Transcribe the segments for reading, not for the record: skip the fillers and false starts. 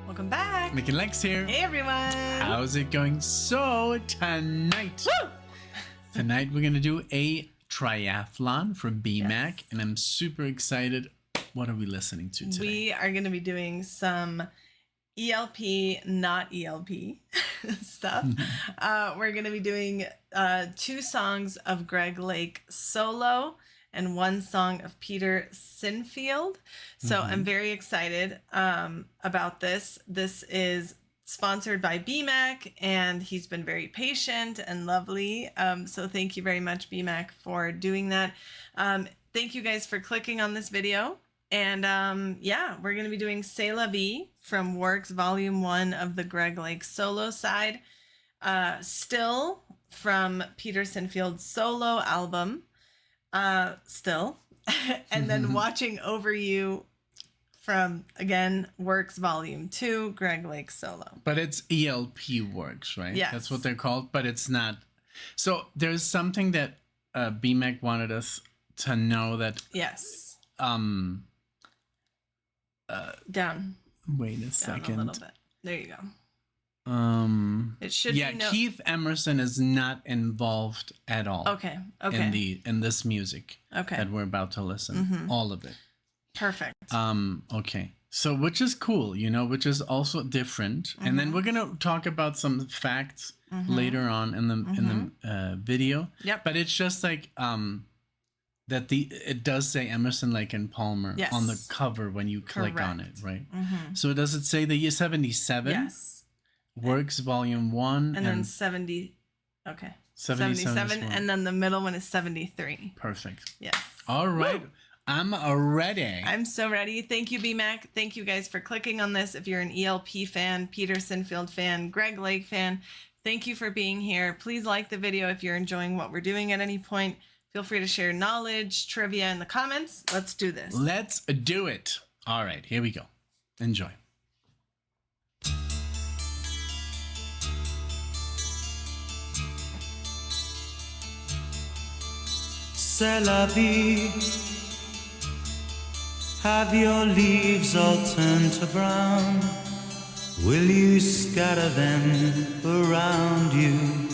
Welcome back. NicknLex here. Hey everyone. How's it going? So tonight we're gonna do a triathlon from BMAC, Yes. and I'm super excited. What are we listening to today? We are going to be doing some ELP, not ELP stuff. We're going to be doing 2 songs of Greg Lake solo and 1 song of Peter Sinfield. So I'm very excited about this. This is sponsored by BMAC, and he's been very patient and lovely. So thank you very much, BMAC, for doing that. Thank you guys for clicking on this video. And yeah, we're going to be doing C'est La Vie from Works Volume 1 of the Greg Lake solo side. Still from Peter Sinfield's solo album. Still. And then Watching Over You from, again, Works Volume 2, Greg Lake solo. But it's ELP Works, right? Yes. That's what they're called, but it's not. So there's something that BMAC wanted us to know that... Yes. Down. Wait a second. Down a little bit. There you go. It should yeah, be Keith Emerson is not involved at all. Okay. Okay. In this music Okay. that we're about to listen. All of it. Perfect. Okay. So which is cool, you know, which is also different. And then we're gonna talk about some facts later on in the video. Yep. But it's just like that it does say Emerson, Lake and Palmer on the cover when you click on it, right? So does it say the year 77? Yes. Works Volume 1 And then 70. Okay. 77 77. And then the middle one is 73. Perfect. Yes. All right. Woo! I'm ready. I'm so ready. Thank you, BMAC. Thank you guys for clicking on this. If you're an ELP fan, Peter Sinfield fan, Greg Lake fan, thank you for being here. Please like the video if you're enjoying what we're doing at any point. Feel free to share knowledge, trivia in the comments. Let's do this. Let's do it. All right, here we go. Enjoy. C'est la vie. Have your leaves all turned to brown? Will you scatter them around you?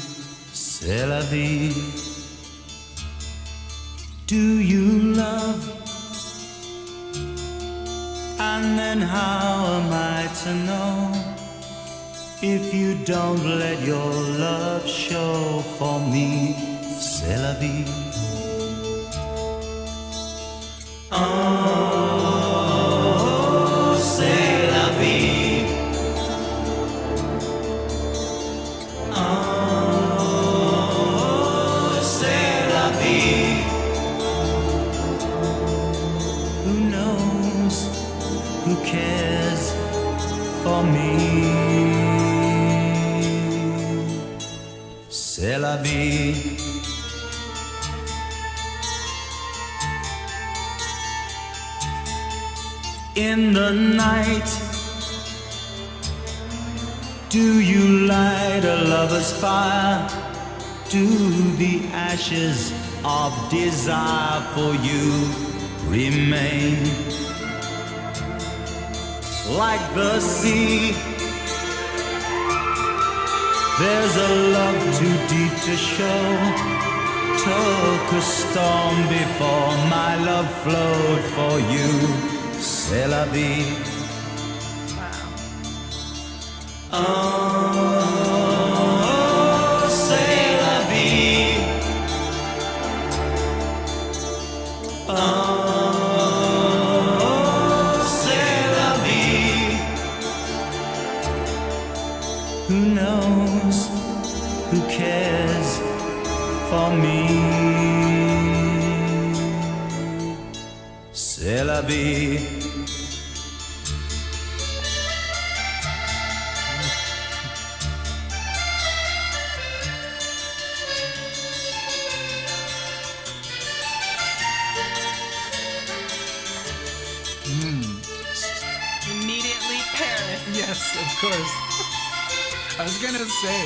C'est la vie. Do you love? And then how am I to know if you don't let your love show for me? C'est la vie. Oh, c'est la vie. Oh, c'est la vie. Who knows? Who cares for me? C'est la vie. In the night, do you light a lover's fire? Do the ashes of desire for you remain? Like the sea, there's a love too deep to show. Took a storm before my love flowed for you. C'est la vie. Wow. Oh, c'est la vie. Oh, c'est la vie. Who knows? Who cares for me? C'est la vie. Immediately Paris. Yes, of course. I was gonna say.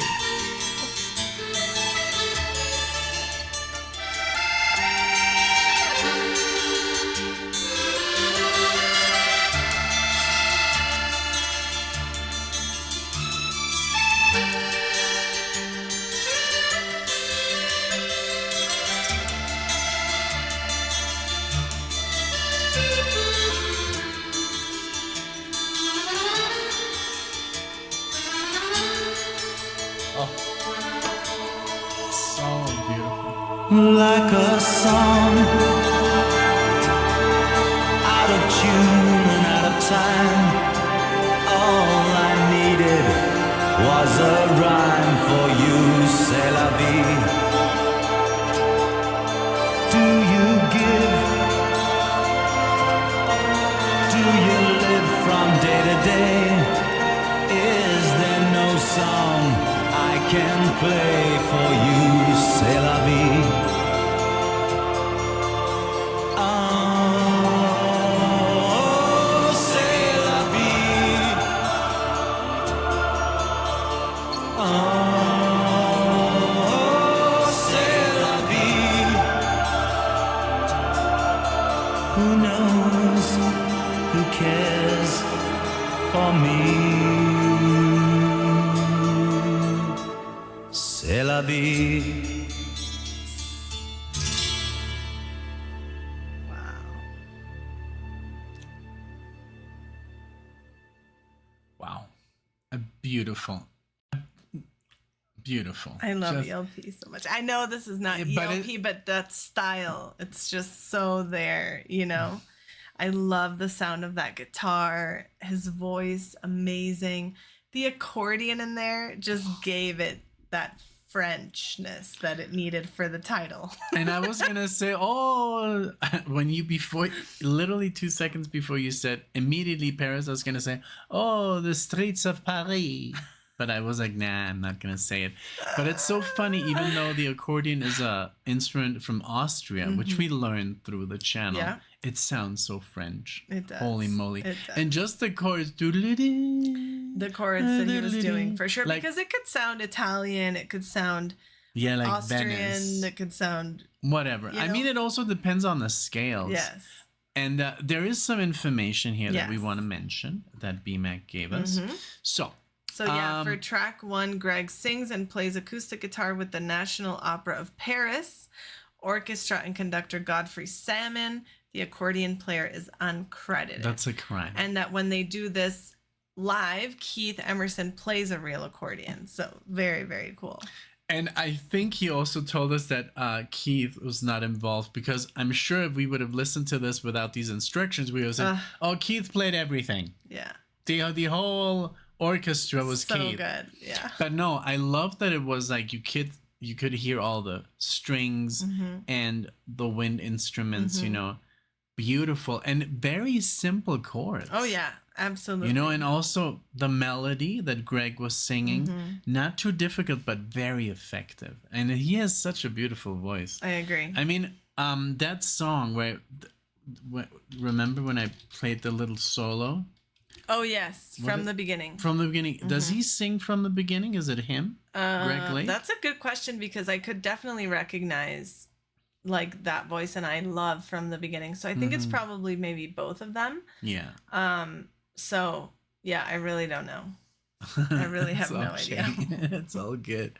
like a song, out of tune and out of time. All I needed was a rhyme for you, c'est la vie. Do you give? Do you live from day to day? Is there no song I can play for you, c'est la vie? Oh, c'est la vie. Oh, c'est la vie. Who knows? Who cares for me? C'est la vie. Wow. Beautiful. Beautiful. I love Just- ELP so much. I know this is not Yeah, but ELP, but that style, it's just so there, you know? I love the sound of that guitar, his voice, amazing. The accordion in there just gave it that Frenchness that it needed for the title. And I was gonna say, when you literally 2 seconds before you said immediately Paris, I was gonna say, the streets of Paris. But I was like, nah, I'm not gonna say it. But it's so funny, even though the accordion is a instrument from Austria, which we learned through the channel, Yeah. it sounds so French. It does. Holy moly! It does. And just the chords, the The chords that he was doing, for sure. Like- because it could sound Italian, it could sound yeah, like Austrian, Venice, it could sound... whatever. you I know? mean, it also depends on the scales. Yes. And there is some information here that we Yes. want to mention that BMAC gave us. So, So yeah, for track 1, Greg sings and plays acoustic guitar with the National Opera of Paris, orchestra and conductor Godfrey Salmon. The accordion player is uncredited. that's a crime. And that when they do this live, Keith Emerson plays a real accordion. So very, very cool. And I think he also told us that Keith was not involved because I'm sure if we would have listened to this without these instructions, we would have said, Keith played everything. Yeah. The whole orchestra was So Keith. good. Yeah. But no, I love that it was like you could hear all the strings and the wind instruments, you know, beautiful and very simple chords. Oh yeah, absolutely. You know, and also the melody that Greg was singing, not too difficult, but very effective. And he has such a beautiful voice. I agree. I mean, that song remember when I played the little solo? Oh yes, from the beginning. From the beginning. Does he sing from the beginning? Is it him? Greg Lake? That's a good question because I could definitely recognize like that voice and I love from the beginning. So I think it's probably maybe both of them. Yeah. So yeah, I really don't know. I really have no idea. It's all good.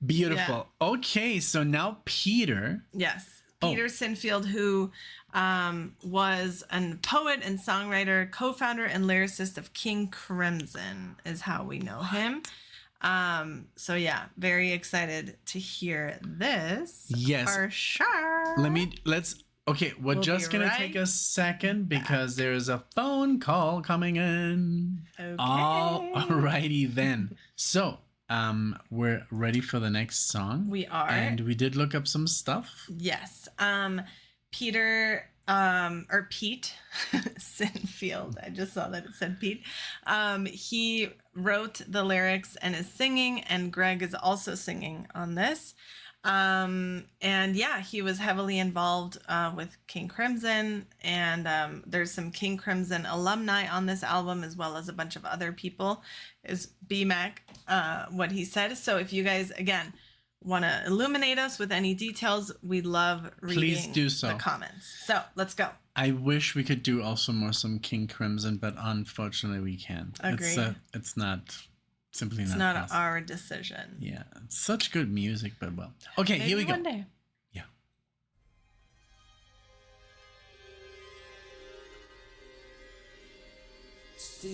Beautiful. Yeah. Okay, so now Peter. Yes. Peter Sinfield, who was a poet and songwriter, co-founder and lyricist of King Crimson, is how we know him. So yeah, very excited to hear this. Yes, for sure. Okay, we're just gonna take a second because there is a phone call coming in. Okay. Alrighty then. So we're ready for the next song. We are. And we did look up some stuff. Yes. Pete Sinfield. I just saw that it said Pete. He wrote the lyrics and is singing, and Greg is also singing on this. And yeah, he was heavily involved with King Crimson, and there's some King Crimson alumni on this album, as well as a bunch of other people, is BMAC, what he said. So if you guys, again, want to illuminate us with any details, we love reading Please do so. the comments. So let's go. I wish we could do also some King Crimson, but unfortunately we can't. Agreed. It's not simply It's not not possible. our decision. Yeah, it's such good music, but well. Okay, Maybe here we go. one day. Yeah. Still,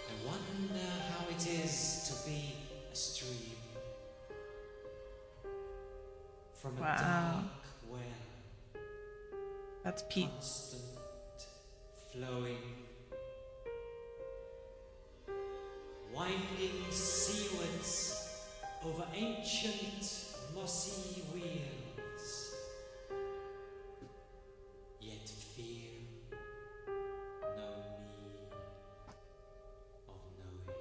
I wonder how it is to be a stream, from a Wow. dark well, That's Pete. constant, flowing, winding seawards over ancient mossy wheels, yet feel no need of knowing.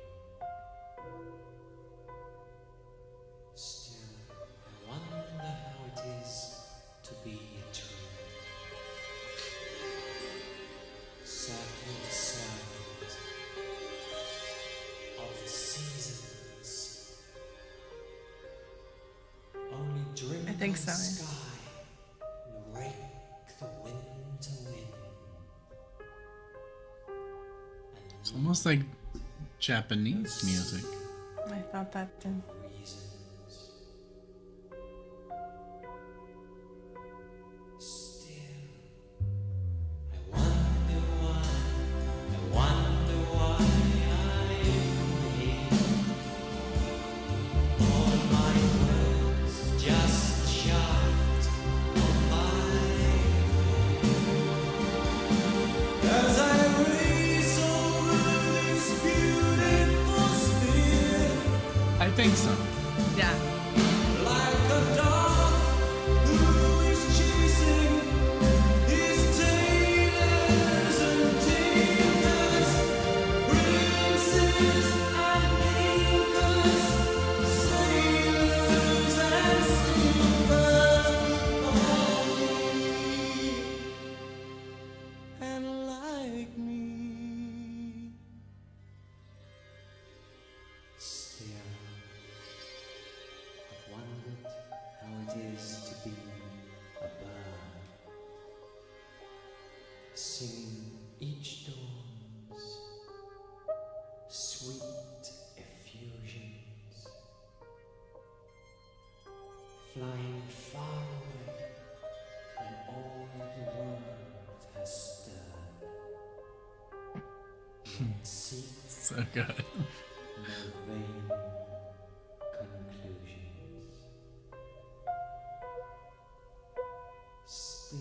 Still, I wonder how it is to be a tree, circle the circuit of the seasons, only drink I think on so, yeah. sky and rake the winter wind. It's almost like Japanese music. I thought that too. Reasons. Still, I wonder why I'm here. All my words just the shaft of my fear. As I race over this beautiful sphere, I think so. Yeah. like a dog who is chasing his tailors and tinkers, princes and makers, sailors and sleepers before me and like me. Still, I've wondered how it is to be a bird, singing each dawn's sweet effusions, flying far away when all the world has stirred, yet seeks So good. no vain conclusions. Still,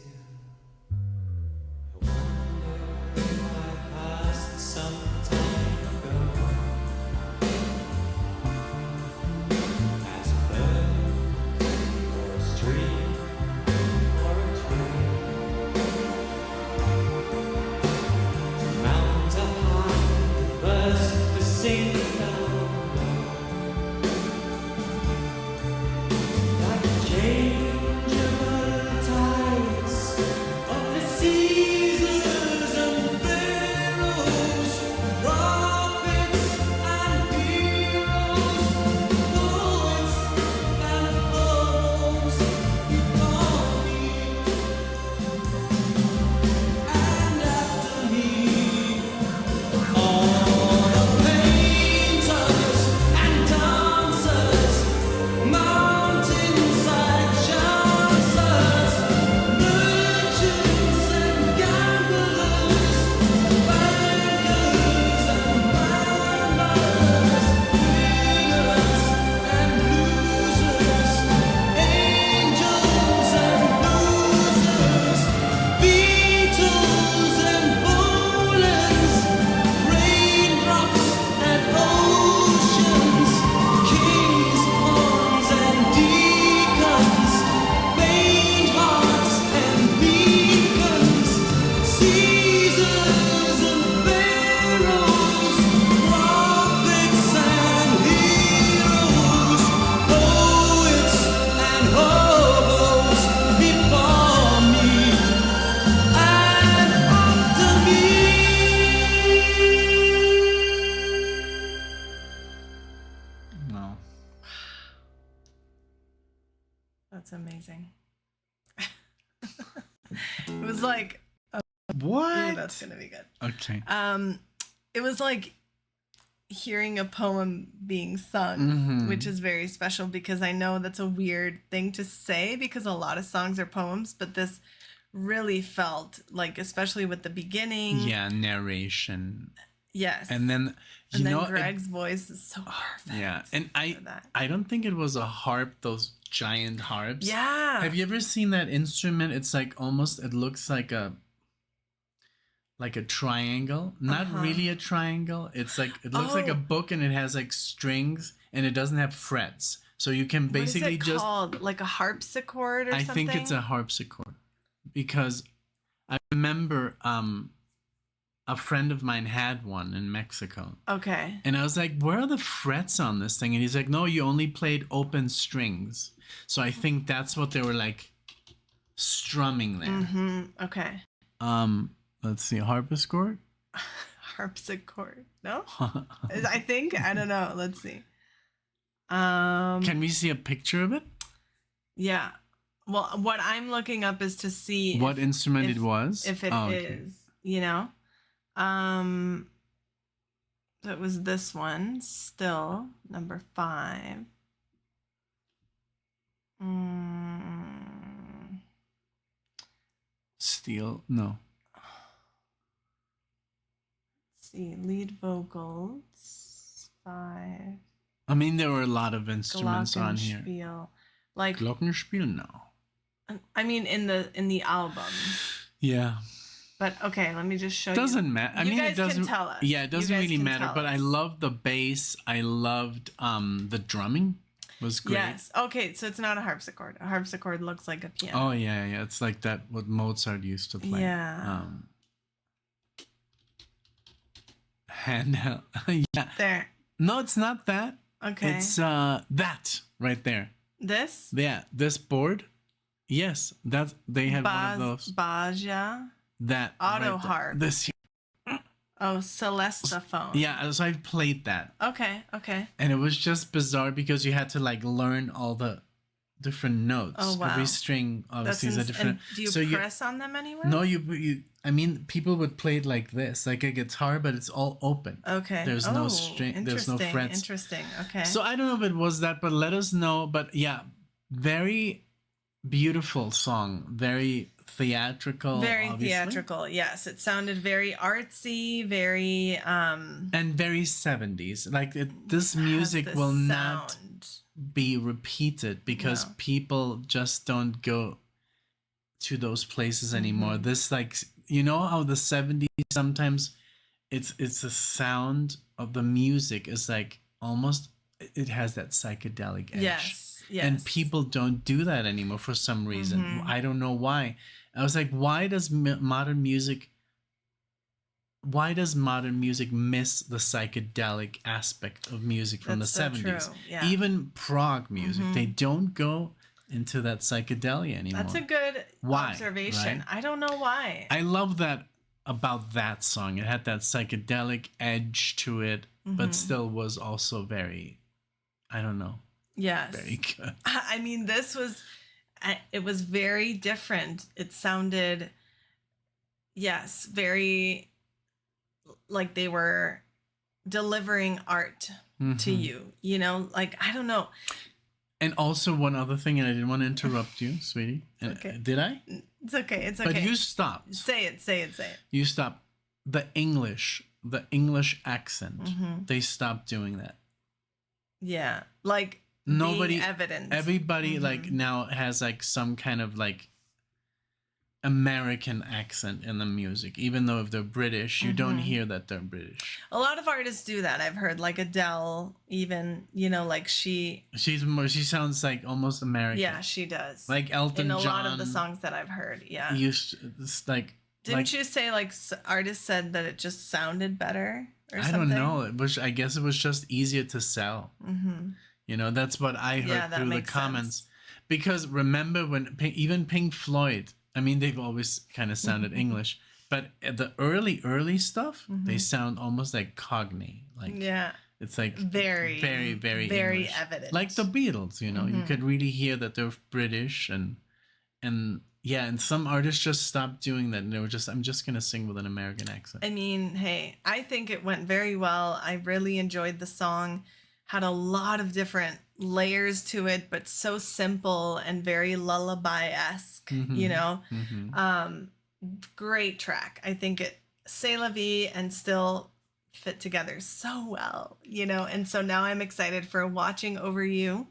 I wonder if I passed some time ago as a bird or a stream or a tree, to mount up high, first to sing down low, like changeable tides of the Caesars and pharaohs, prophets and heroes, poets and poems before me and after me. All the painters and dancers, mountainside chancers, merchants and gamblers, bankers and farmers, winners and losers, angels and losers, Beatles and bowlers, raindrops and oceans, kings, pawns and deacons, faint hearts and beacons, Caesars and pharaohs, prophets and heroes, poets and hobos before me and after me. No. That's amazing. It was like, ooh, What? that's gonna be good. Okay. It was like hearing a poem being sung, Mhm. which is very special because I know that's a weird thing to say because a lot of songs are poems, but this really felt like, especially with the beginning, Yeah, narration. Yes. And then and then know Greg's voice is so perfect. yeah, and for that. I don't think it was a harp, those giant harps. Yeah. Have you ever seen that instrument? It's like almost, it looks like a triangle. Not really a triangle. It's like, it looks like a book, and it has like strings, and it doesn't have frets. So you can basically what is it called? Like a harpsichord or something? I think it's a harpsichord, because I remember a friend of mine had one in Mexico. Okay. And I was like, where are the frets on this thing? And he's like, no, you only played open strings. So I think that's what they were like strumming there. Mm-hmm. Okay. Let's see, harpsichord? Harpsichord. No? I think. I don't know. Let's see. Can we see a picture of it? Yeah. Well, what I'm looking up is to see what instrument it was. If it is, you know. So it was this one, still number 5. Steel? No. Let's see, lead vocals 5. I mean, there were a lot of instruments on here. Glockenspiel. Like Glockenspiel? No. I mean, in the album. Yeah. But okay, let me just show you. Doesn't matter. I mean, guys it doesn't. can tell us. Yeah, it doesn't really matter. tell But us. I love the bass. I loved the drumming. Was great. Yes. Okay, so it's not a harpsichord. A harpsichord looks like a piano. Oh yeah, yeah. It's like that. What Mozart used to play. Yeah. Handheld. Yeah. There. No, it's not that. Okay. It's that right there. This? Yeah, this board. Yes, that they had one of those. Baja. That Auto right there. harp. This. Oh, Celestaphone. Yeah, so I played that, Okay, okay. and it was just bizarre because you had to like learn all the different notes. Oh, wow. Every string obviously is a different. And do you so press on them anywhere? No, you. I mean, people would play it like this, like a guitar, but it's all open. Okay. There's no string. There's no frets. Interesting. Okay. So I don't know if it was that, but let us know. But yeah, very beautiful song. Very theatrical. Very obviously. theatrical. Yes, it sounded very artsy, very and very 70s. Like this music will not be repeated because people just don't go to those places anymore. This, like, you know how the 70s sometimes it's the sound of the music is like almost, it has that psychedelic edge. Yes. And people don't do that anymore for some reason. I don't know why. I was like, why does modern music miss the psychedelic aspect of music from That's the 70s? true. Yeah. Even prog music, they don't go into that psychedelia anymore. That's a good observation. Right? I don't know why. I love that about that song. It had that psychedelic edge to it, but still was also very, I don't know. Yes. Very good. I mean, it was very different. It sounded, yes, very like they were delivering art to you, you know, like, I don't know. And also one other thing, and I didn't want to interrupt you, sweetie. Okay. Did I? It's okay. It's okay. But you stopped. Say it. You stopped. The English accent, they stopped doing that. Yeah. Like, nobody, being evident. Everybody like now has like some kind of like American accent in the music, even though if they're British, you don't hear that they're British. A lot of artists do that. I've heard, like Adele, even, you know, like she sounds like almost American. Yeah, she does. Like Elton John. In a lot of the songs that I've heard, yeah. It's like. Didn't you say like artists said that it just sounded better or something? I don't know. I guess it was just easier to sell. You know, that's what I heard through the comments. Sense. Because remember when even Pink Floyd, I mean, they've always kind of sounded English, but the early stuff, they sound almost like Cockney. Like, yeah, it's like very English. Evident. Like the Beatles, you know, you could really hear that they're British and yeah, and some artists just stopped doing that, and they were just, I'm just gonna sing with an American accent. I mean, hey, I think it went very well. I really enjoyed the song. Had a lot of different layers to it, but so simple and very lullaby-esque, you know? Great track. I think it, C'est la vie, and still fit together so well, and so now I'm excited for Watching Over You.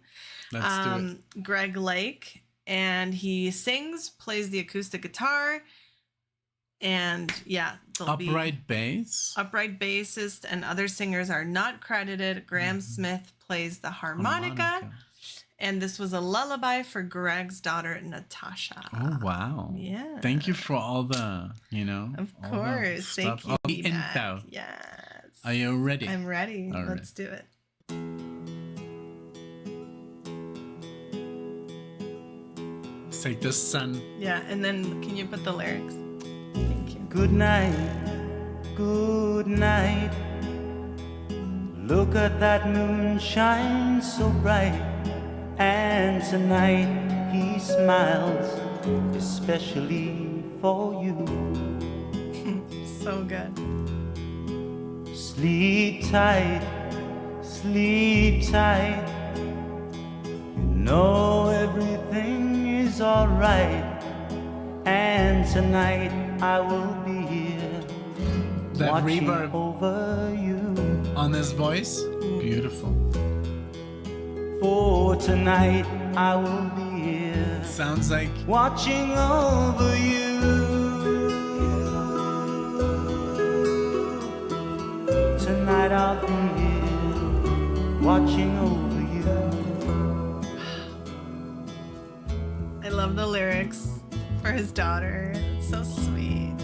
Let's do it. Greg Lake, and he sings, plays the acoustic guitar, and Upright bass. Upright bassist and other singers are not credited. Graham Smith plays the harmonica. And this was a lullaby for Greg's daughter, Natasha. Oh, wow. Yeah. Thank you for all the, Of all course. the Thank stuff. you, All the BMAC. info. Yes. Are you ready? I'm ready. All Let's do it. It's like the sun. Yeah, and then can you put the lyrics? Thank you. Good night, good night. Look at that moon shine so bright. And tonight he smiles, especially for you. So good. Sleep tight, sleep tight. You know everything is alright. And tonight I will be here, That watching reverb over you. on his voice. Beautiful. For tonight I will be here, Sounds like watching over you. Tonight I'll be here, watching over you. I love the lyrics for his daughter. It's so sweet.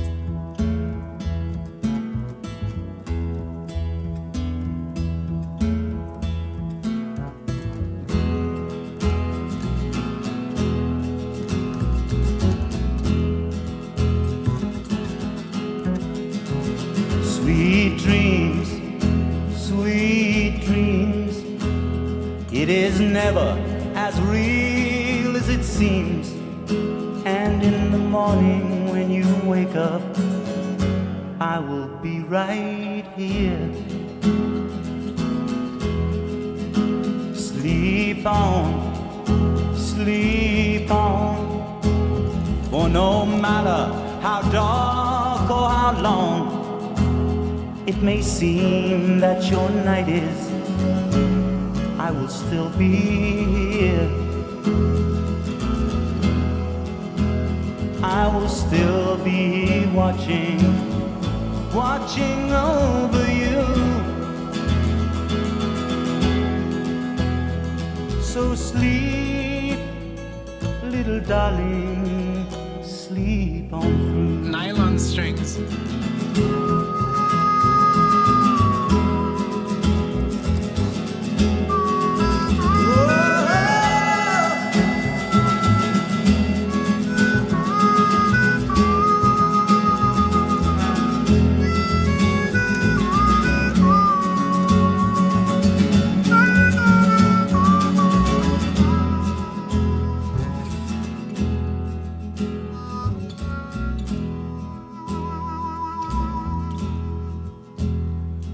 Sweet dreams, sweet dreams. It is never as real as it seems. And in the morning when you wake up, I will be right here. Sleep on, sleep on. For no matter how dark or how long it may seem that your night is, I will still be here. I will still be watching, watching over you. So sleep, little darling, sleep on through. nylon strings.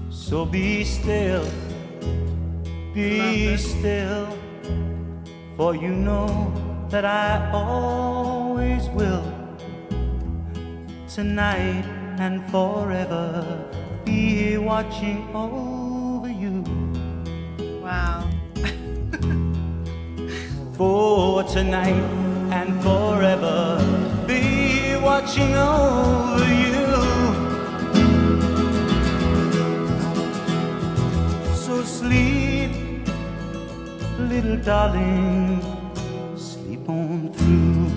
So be still, be still, for you know that I always will. Tonight and forever, be here watching over you. Wow. For tonight and forever, be here watching over you. So sleep, little darling, sleep on through.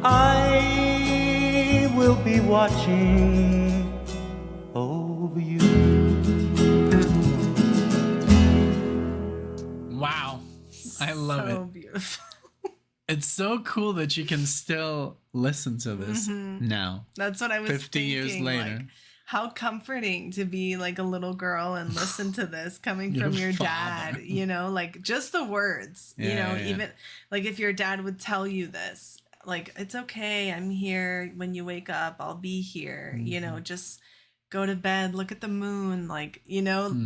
I will be watching over you. Wow. I love So it. beautiful. It's so cool that you can still listen to this now. That's what I was 50 years thinking, later. like, how comforting to be like a little girl and listen to this coming Your from your father. dad, like just the words, Yeah. even like if your dad would tell you this, like, it's okay, I'm here. When you wake up, I'll be here, just go to bed, look at the moon, like,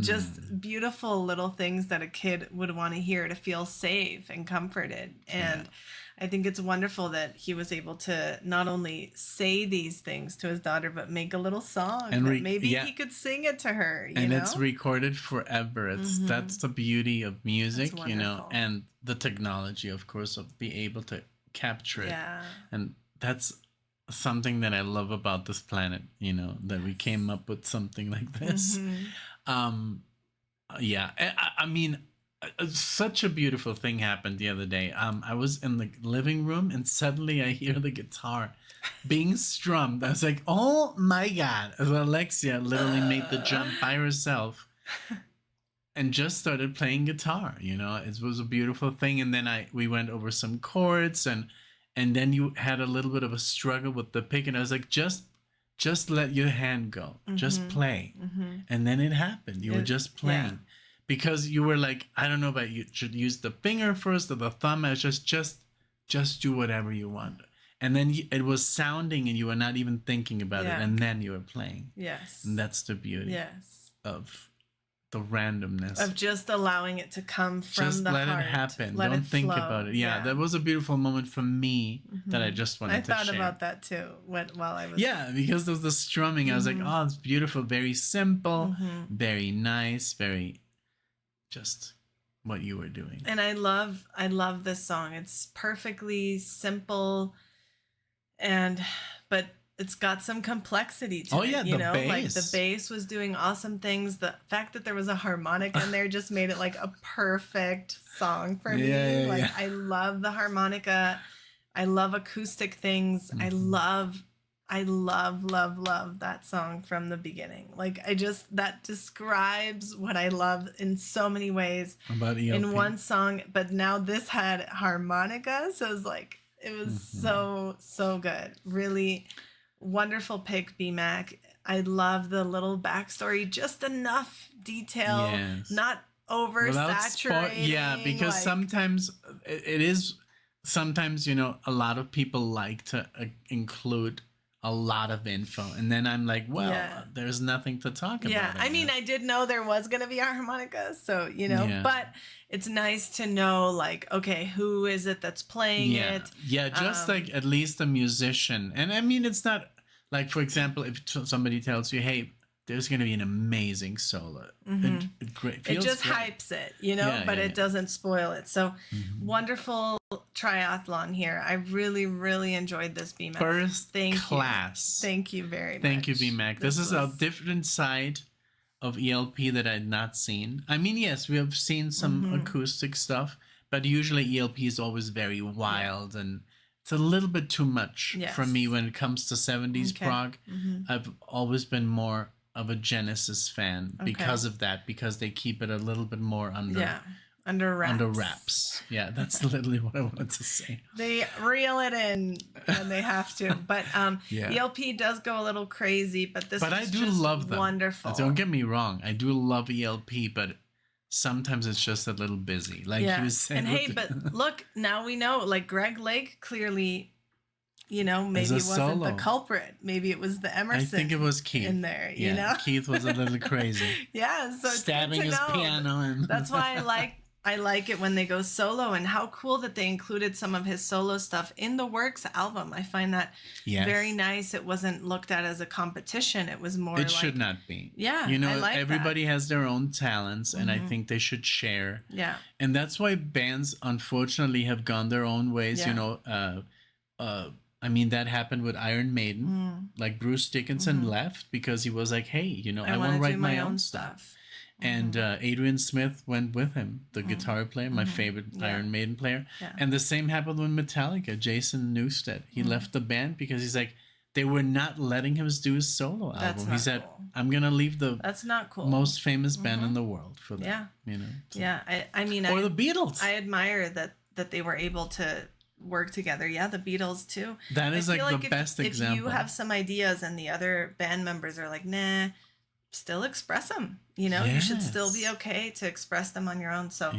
just beautiful little things that a kid would want to hear to feel safe and comforted. And I think it's wonderful that he was able to not only say these things to his daughter, but make a little song And that maybe he could sing it to her. You and know? it's recorded forever. It's that's the beauty of music, That's you know, wonderful. and the technology, of course, of be able to capture it. Yeah. And that's something that I love about this planet, you know, that we came up with something like this. Yeah, I mean, such a beautiful thing happened the other day. I was in the living room and suddenly I hear the guitar being strummed. I was like, oh my God. So Alexia literally made the jump by herself and just started playing guitar. You know, it was a beautiful thing. And then we went over some chords and then you had a little bit of a struggle with the pick. And I was like, just let your hand go. Just play. And then it happened. You were just playing. Yeah. Because you were like, I don't know about you should use the finger first or the thumb. I was just do whatever you want. And then it was sounding and you were not even thinking about it. And then you were playing. Yes. And that's the beauty of the randomness. Of just allowing it to come from just the let heart. it happen. Let Don't it think flow. about it. Yeah, that was a beautiful moment for me that I just wanted to share. I thought about that too while I was... Yeah, because of the strumming. I was like, oh, it's beautiful. Very simple. Very nice. Very just what you were doing. And I love this song. It's perfectly simple, but it's got some complexity to it. Yeah, you the know, bass. like the bass was doing awesome things. The fact that there was a harmonica in there just made it like a perfect song for me. I love the harmonica. I love acoustic things. I love that song from the beginning. Like that describes what I love in so many ways about ELP. in one song. But now this had harmonica, so it was so good. Really wonderful pick, BMAC. I love the little backstory, just enough detail, not oversaturating. Because sometimes it is. Sometimes, you know, a lot of people like to include a lot of info, and then I'm like, well, there's nothing to talk about. Yeah, I mean, I did know there was going to be a harmonica, so, you know, but it's nice to know, like, okay, who is it that's playing it? Yeah, just like at least a musician. And I mean, it's not like, for example, if somebody tells you, hey, there's going to be an amazing solo. It just hypes it, you know, but it doesn't spoil it. So wonderful triathlon here. I really, really enjoyed this, BMAC. First class. Thank you very much. Thank you, BMAC. This is a different side of ELP that I'd not seen. I mean, yes, we have seen some acoustic stuff, but usually ELP is always very wild and it's a little bit too much for me when it comes to 70s prog. I've always been more of a Genesis fan because of that, because they keep it a little bit more under wraps. Yeah, that's literally what I wanted to say. They reel it in when they have to, but ELP does go a little crazy, but I do love them. Wonderful. Don't get me wrong, I do love ELP, but sometimes it's just a little busy, like you said. And hey, but look, now we know, like Greg Lake clearly, you know, maybe it wasn't the culprit. Maybe it was the Emerson. I think it was Keith in there. You know, Keith was a little crazy. So stabbing his piano, and that's why I like it when they go solo, and how cool that they included some of his solo stuff in the Works album. I find that very nice. It wasn't looked at as a competition. It was more. It should not be. Yeah, you know, I like everybody has their own talents, and I think they should share. Yeah, and that's why bands unfortunately have gone their own ways. You know, I mean, that happened with Iron Maiden. Like Bruce Dickinson left because he was like, hey, you know, I want to write my own stuff. And Adrian Smith went with him, the guitar player, my favorite Iron Maiden player. And the same happened with Metallica. Jason Newsted. He left the band because he's like, they were not letting him do his solo album. He said, I'm going to leave the most famous band in the world for that. Yeah. You know? So. Yeah. I mean, or the Beatles. I admire that they were able to work together. Yeah, the Beatles too. That is like the best example. If you have some ideas and the other band members are like, nah, still express them. You know, you should still be okay to express them on your own. So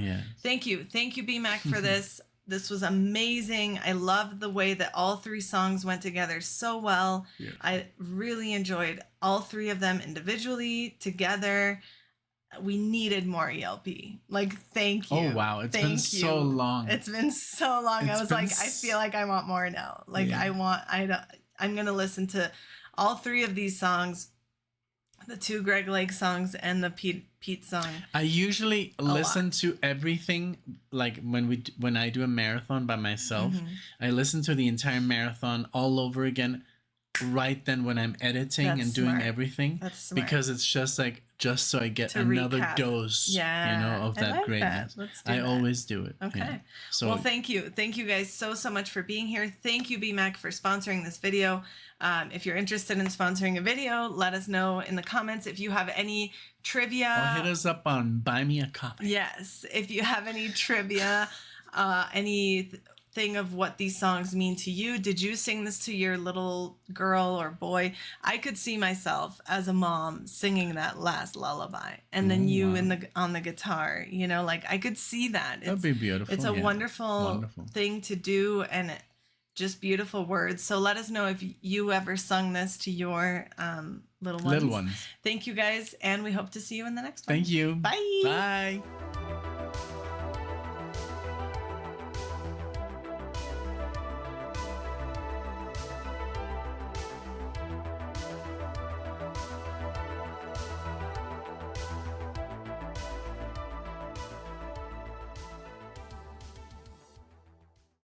thank you, BMAC, for this. This was amazing. I loved the way that all three songs went together so well. I really enjoyed all three of them individually, together. we needed more ELP. Like, thank you. Oh wow, it's been so long. It's been so long. I It's was been like, I feel like I want more now. Like Yeah. I'm gonna listen to all 3 of these songs, the 2 Greg Lake songs and the Pete song. I usually listen to everything, like when I do a marathon by myself. Mm-hmm. I listen to the entire marathon all over again right then when I'm editing That's and doing smart. everything. That's smart. Because it's just so I get To another recap. dose, Yeah, of I that like greatness. that. Let's do I that. always do it. Okay. Yeah. So Well, thank you guys so much for being here. Thank you, BMAC, for sponsoring this video. If you're interested in sponsoring a video, let us know in the comments. If you have any trivia, hit us up on Buy Me a Coffee. yes, if you have any trivia, anything of what these songs mean to you. Did you sing this to your little girl or boy? I could see myself as a mom singing that last lullaby, and then you wow. on the guitar. Like I could see that. That'd be beautiful. It's a yeah. wonderful thing to do, and just beautiful words. So let us know if you ever sung this to your little ones. Little ones. Thank you guys, and we hope to see you in the next one. Thank you. Bye. Bye.